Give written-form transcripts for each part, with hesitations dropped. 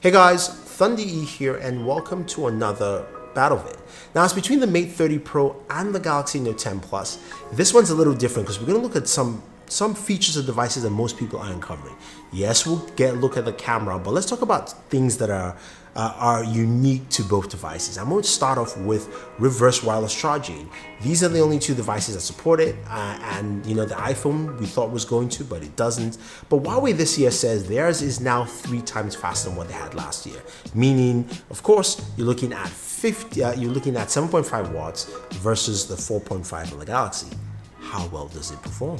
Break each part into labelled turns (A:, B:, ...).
A: Hey guys, Thunder E here and welcome to another battle vid. Now it's between the Mate 30 Pro and the Galaxy Note 10 Plus. This one's a little different because we're going to look at some features of devices that most people aren't covering. Yes, we'll get a look at the camera, but let's talk about things that are unique to both devices. I'm going to start off with reverse wireless charging. These are the only two devices that support it, and you know, the iPhone we thought was going to, but it doesn't. But Huawei this year says theirs is now 3 times faster than what they had last year. Meaning, of course, you're looking at 7.5 watts versus the 4.5 on the Galaxy. How well does it perform?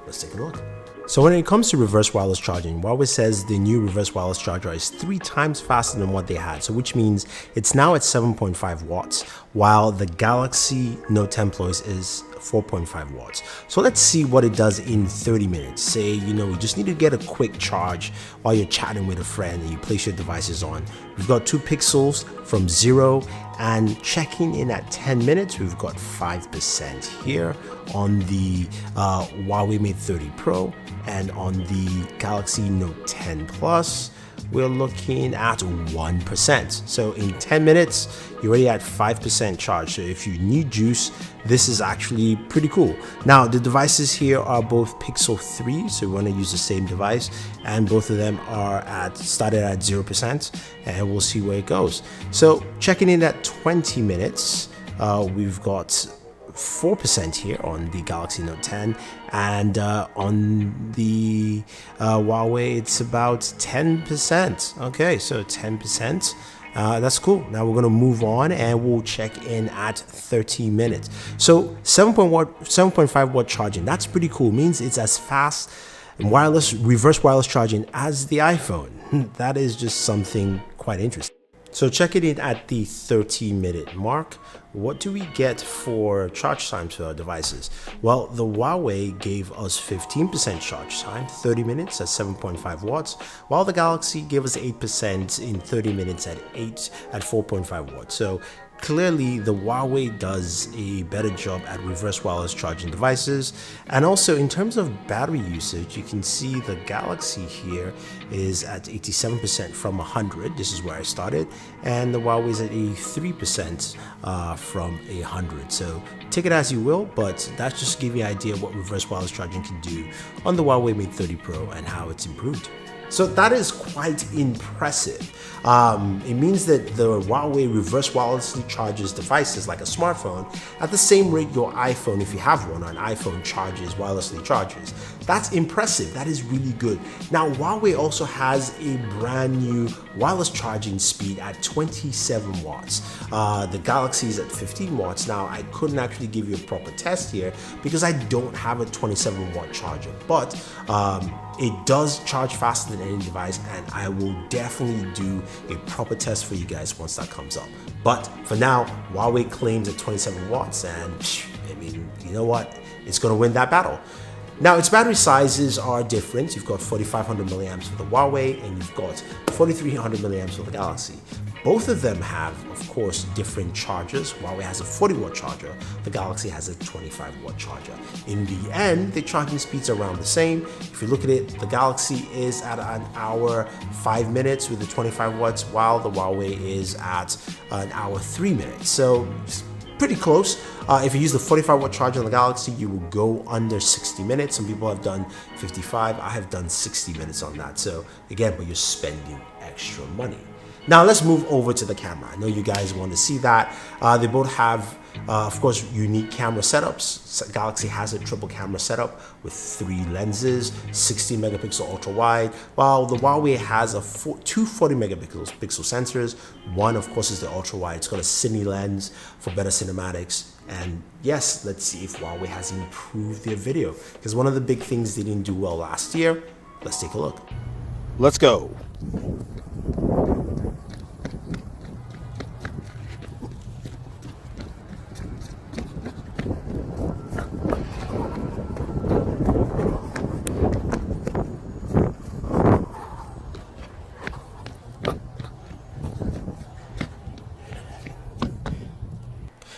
A: Let's take a look. So when it comes to reverse wireless charging, Huawei says the new reverse wireless charger is 3 times faster than what they had, so which means it's now at 7.5 watts, while the Galaxy Note 10 Plus is 4.5 watts. So let's see what it does in 30 minutes. Say, you just need to get a quick charge while you're chatting with a friend and you place your devices on. We've got 2 pixels from 0, and checking in at 10 minutes, we've got 5% here on the Huawei Mate 30 Pro, and on the Galaxy Note 10 Plus, we're looking at 1%. So in 10 minutes, you're already at 5% charge. So if you need juice, this is actually pretty cool. Now, the devices here are both Pixel 3, so we want to use the same device, and both of them are started at 0%, and we'll see where it goes. So checking in at 20 minutes, we've got 4% here on the Galaxy Note 10, and on the Huawei it's about 10%. Okay, so 10%. That's cool. Now we're going to move on and we'll check in at 30 minutes. So 7.5 watt charging, that's pretty cool. It means it's as fast and reverse wireless charging as the iPhone. That is just something quite interesting. So checking in at the 30-minute mark, what do we get for charge times for our devices? Well, the Huawei gave us 15% charge time, 30 minutes at 7.5 watts, while the Galaxy gave us 8% in 30 minutes at 4.5 watts. So clearly the Huawei does a better job at reverse wireless charging devices. And also in terms of battery usage, you can see the Galaxy here is at 87% from 100. This is where I started, and the Huawei is at 83% from 100. So take it as you will, but that's just to give you an idea of what reverse wireless charging can do on the Huawei Mate 30 Pro and how it's improved. So that is quite impressive. It means that the Huawei reverse wirelessly charges devices like a smartphone at the same rate your iPhone, if you have one, or an iPhone wirelessly charges. That's impressive. That is really good. Now, Huawei also has a brand new wireless charging speed at 27 watts. The Galaxy is at 15 watts. Now, I couldn't actually give you a proper test here because I don't have a 27 watt charger, but it does charge faster than any device, and I will definitely do a proper test for you guys once that comes up. But for now, Huawei claims at 27 watts, and I mean, you know what? It's going to win that battle. Now, its battery sizes are different. You've got 4,500 milliamps for the Huawei, and you've got 4,300 milliamps for the Galaxy. Both of them have, of course, different chargers. Huawei has a 40-watt charger. The Galaxy has a 25-watt charger. In the end, the charging speeds are around the same. If you look at it, the Galaxy is at 1 hour 5 minutes with the 25 watts, while the Huawei is at 1 hour 3 minutes. So pretty close. If you use the 45-watt charger on the Galaxy, you will go under 60 minutes. Some people have done 55. I have done 60 minutes on that. So again, but you're spending extra money. Now let's move over to the camera. I know you guys want to see that. They both have, of course, unique camera setups. Galaxy has a triple camera setup with 3 lenses, 16 megapixel ultra wide, while the Huawei has two 40 megapixel sensors. One, of course, is the ultra wide. It's got a cine lens for better cinematics. And yes, let's see if Huawei has improved their video, because one of the big things they didn't do well last year. Let's take a look. Let's go.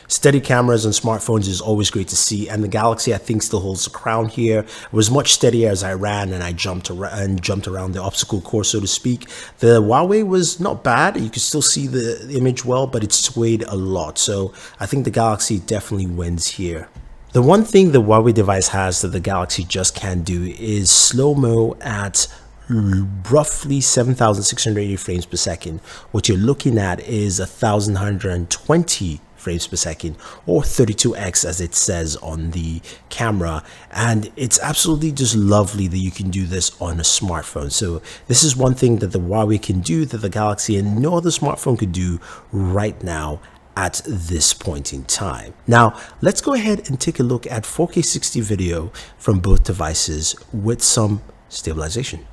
A: Steady cameras on smartphones is always great to see, and the Galaxy I think still holds the crown here. It was much steadier as I ran and I jumped around the obstacle course, so to speak. The Huawei was not bad. You can still see the image well, but it swayed a lot. So I think the Galaxy definitely wins here. The one thing the Huawei device has that the Galaxy just can't do is slow-mo at roughly 7,680 frames per second. What you're looking at is 1,120 frames per second, or 32x as it says on the camera, and it's absolutely just lovely that you can do this on a smartphone. So this is one thing that the Huawei can do that the Galaxy and no other smartphone could do right now at this point in time. Now let's go ahead and take a look at 4K 60 video from both devices with some stabilization.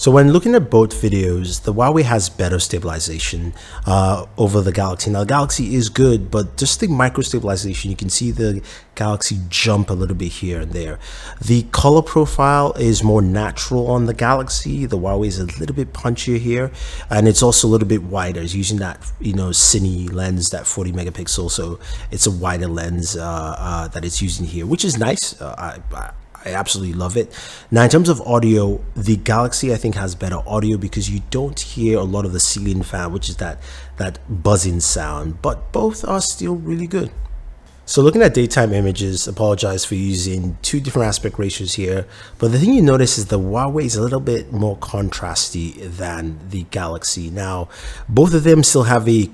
A: So when looking at both videos, the Huawei has better stabilization over the Galaxy. Now the Galaxy is good, but just the micro stabilization, you can see the Galaxy jump a little bit here and there. The color profile is more natural on the Galaxy. The Huawei is a little bit punchier here, and it's also a little bit wider. It's using that, you know, cine lens, that 40 megapixel, so it's a wider lens that it's using here, which is nice. I absolutely love it. Now, in terms of audio, the Galaxy I think has better audio because you don't hear a lot of the ceiling fan, which is that buzzing sound, but both are still really good. So looking at daytime images, apologize for using two different aspect ratios here, but the thing you notice is the Huawei is a little bit more contrasty than the Galaxy. Now, both of them still have a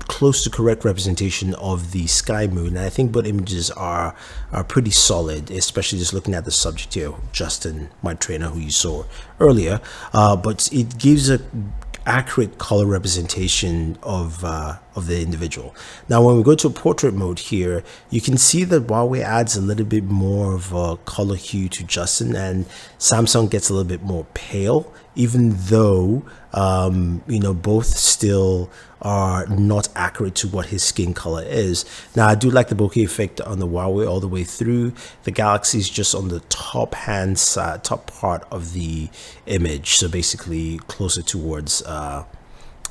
A: close to correct representation of the sky moon, and I think both images are pretty solid, especially just looking at the subject here, Justin, my trainer who you saw earlier, but it gives a accurate color representation of the individual. Now when we go to portrait mode here, you can see that Huawei adds a little bit more of a color hue to Justin, and Samsung gets a little bit more pale, even though you know, both still are not accurate to what his skin color is. Now I do like the bokeh effect on the Huawei all the way through. The Galaxy is just on the top hand side, top part of the image, so basically closer towards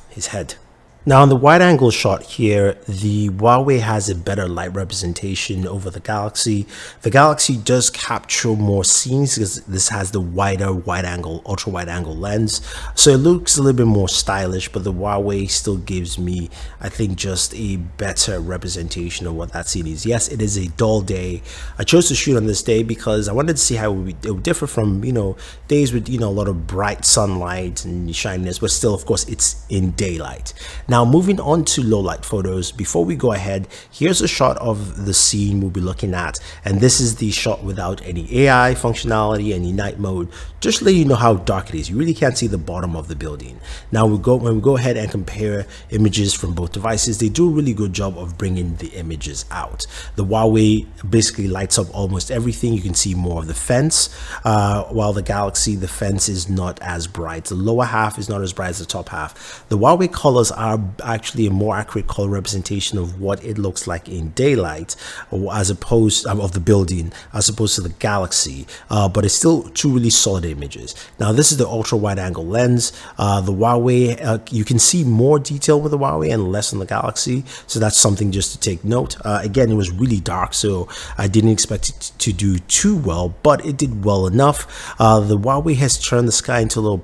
A: his head. Now on the wide angle shot here, the Huawei has a better light representation over the Galaxy. The Galaxy does capture more scenes because this has the wider wide angle, ultra wide angle lens. So it looks a little bit more stylish, but the Huawei still gives me, I think, just a better representation of what that scene is. Yes, it is a dull day. I chose to shoot on this day because I wanted to see how it would differ from, you know, days with, you know, a lot of bright sunlight and shininess, but still, of course, it's in daylight. Now moving on to low light photos, before we go ahead, here's a shot of the scene we'll be looking at, and this is the shot without any AI functionality, any night mode, just to let you know how dark it is. You really can't see the bottom of the building. Now when we go ahead and compare images from both devices, they do a really good job of bringing the images out. The Huawei basically lights up almost everything. You can see more of the fence, while the Galaxy, the fence is not as bright. The lower half is not as bright as the top half. The Huawei colors are actually a more accurate color representation of what it looks like in daylight, as opposed of the building, as opposed to the Galaxy, but it's still two really solid images. Now this is the ultra wide angle lens. The Huawei, you can see more detail with the Huawei and less on the Galaxy, so that's something just to take note. Again, it was really dark, so I didn't expect it to do too well, but it did well enough. The Huawei has turned the sky into a little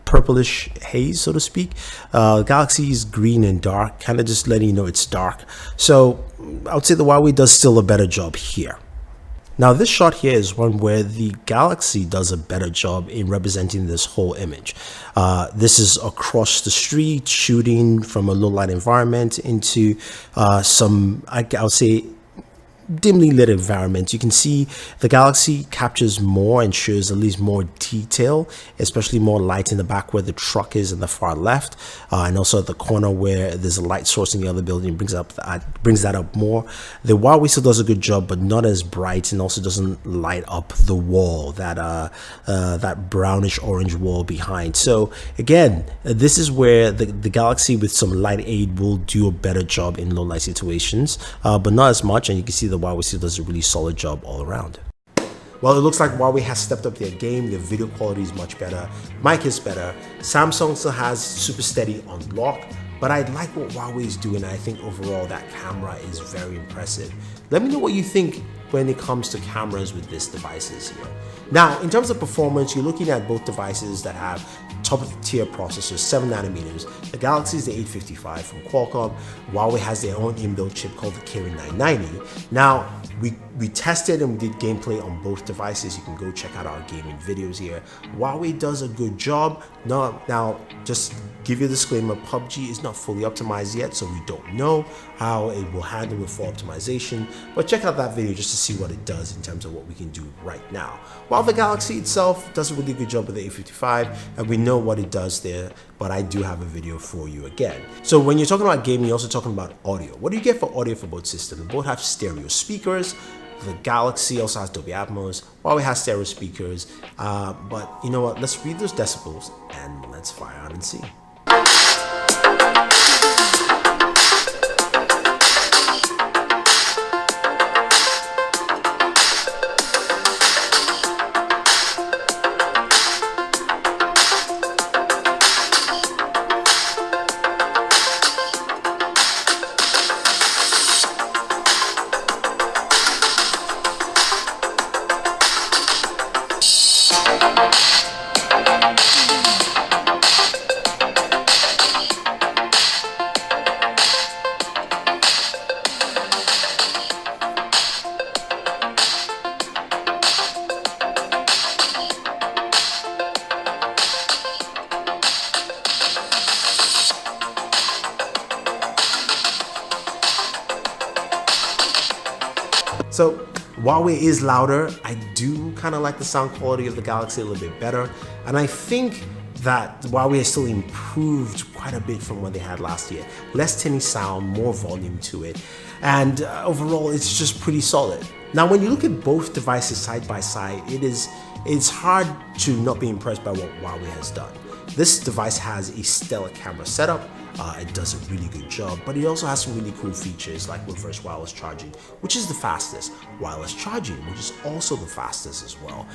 A: purplish haze, so to speak. Galaxy is green and dark, kind of just letting you know it's dark. So I would say the Huawei does still a better job here. Now this shot here is one where the Galaxy does a better job in representing this whole image. This is across the street, shooting from a low light environment into some, I would say, dimly lit environment, you can see the Galaxy captures more and shows at least more detail, especially more light in the back where the truck is in the far left, and also at the corner where there's a light source in the other building. Brings that up more. The Huawei still does a good job, but not as bright, and also doesn't light up the wall, that brownish orange wall behind. So again, this is where the Galaxy with some light aid will do a better job in low light situations, but not as much. And you can see the Huawei still does a really solid job all around. Well, it looks like Huawei has stepped up their game. Their video quality is much better. Mic is better. Samsung still has super steady on lock, but I like what Huawei is doing. I think overall that camera is very impressive. Let me know what you think when it comes to cameras with these devices here. Now, in terms of performance, you're looking at both devices that have top of the tier processors, 7 nanometers. The Galaxy is the 855 from Qualcomm. Huawei has their own inbuilt chip called the Kirin 990. Now, we tested and we did gameplay on both devices. You can go check out our gaming videos here. Huawei does a good job. Now, just give you a disclaimer, PUBG is not fully optimized yet, so we don't know how it will handle with full optimization, but check out that video just to see what it does in terms of what we can do right now. While the Galaxy itself does a really good job with the 855, and we know what it does there, but I do have a video for you again. So when you're talking about gaming, you're also talking about audio. What do you get for audio for both systems? Both have stereo speakers. The Galaxy also has Dolby Atmos. Huawei has stereo speakers, but you know what? Let's read those decibels and let's fire on and see. So Huawei is louder. I do kind of like the sound quality of the Galaxy a little bit better, and I think that Huawei has still improved quite a bit from what they had last year. Less tinny sound, more volume to it, and overall it's just pretty solid. Now when you look at both devices side by side, it's hard to not be impressed by what Huawei has done. This device has a stellar camera setup. It does a really good job, but it also has some really cool features like reverse wireless charging, which is the fastest, wireless charging, which is also the fastest as well.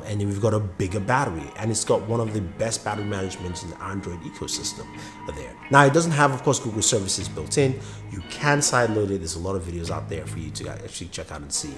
A: And then we've got a bigger battery, and it's got one of the best battery management in the Android ecosystem there. Now, it doesn't have, of course, Google services built in. You can sideload it. There's a lot of videos out there for you to actually check out and see.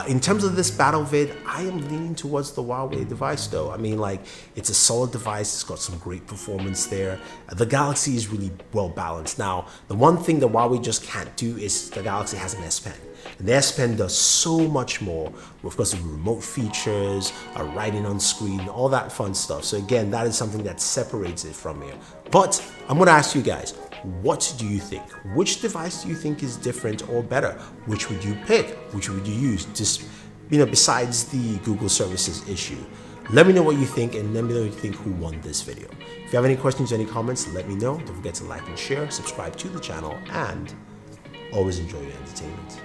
A: In terms of this battle vid, I am leaning towards the Huawei device though. I mean, like, it's a solid device. It's got some great performance there. The Galaxy is really well balanced. Now, the one thing that Huawei just can't do is the Galaxy has an S Pen. And the S Pen does so much more, of course, the remote features, writing on screen, all that fun stuff. So again, that is something that separates it from here. But I'm gonna ask you guys, what do you think? Which device do you think is different or better? Which would you pick? Which would you use? Just, besides the Google services issue. Let me know what you think, and let me know what you think who won this video. If you have any questions or any comments, let me know. Don't forget to like and share, subscribe to the channel, and always enjoy your entertainment.